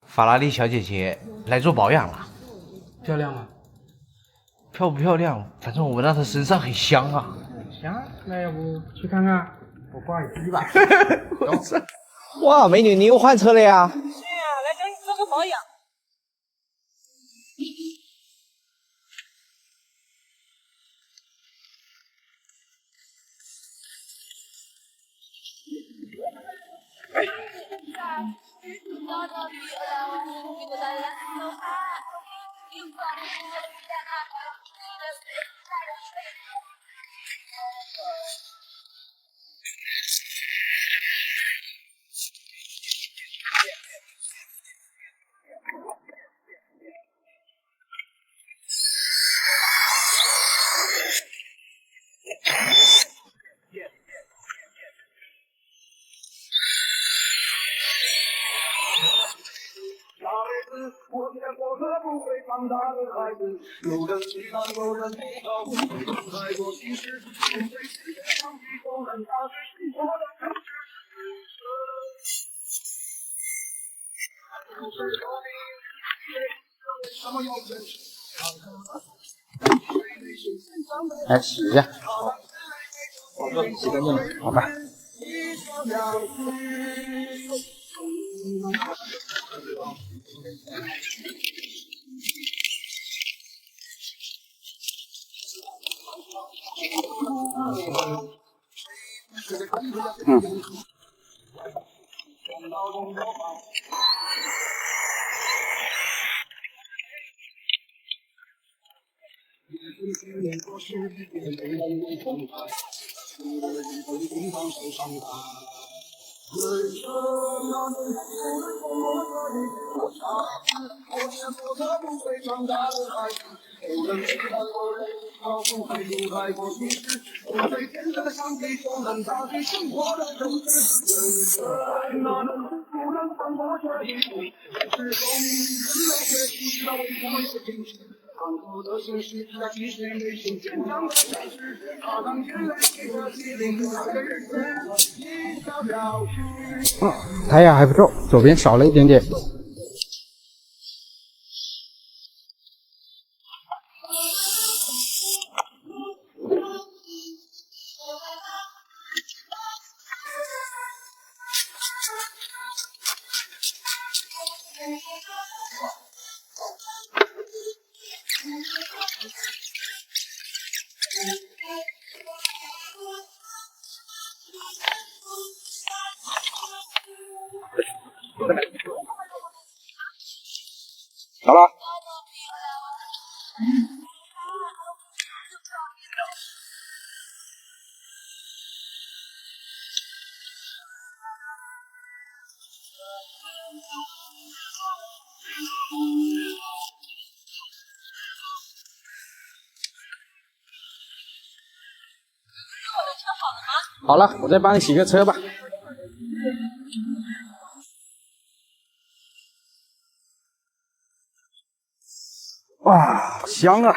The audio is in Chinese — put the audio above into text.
法拉利小姐姐来做保养了，漂亮吗？漂不漂亮？反正我闻到她身上很香啊。香，那要不去看看？我挂一滴吧。我操！哇，美女，你又换车了呀？是呀，来找你做个保养。我见过和不会长大的孩子，有人喜欢，有人不高兴，太多心事，面对世界上的都能打碎生活的城市。来洗一下，洗干净了，好吧。为什么能不能从我这里我傻我见过的不会长大的孩子，有人喜欢，有人不不会有太过心事，我最简单的想法就能打碎生活的城市。为什么能不能从我这里是从人类学习到为什么是真实。看透的现实，在积水内心坚强的城市，他当前来记着机灵的日子，一小小时。胎压还不错，左边少了一点点。好了。好了，我再帮你洗个车吧。哇，香啊！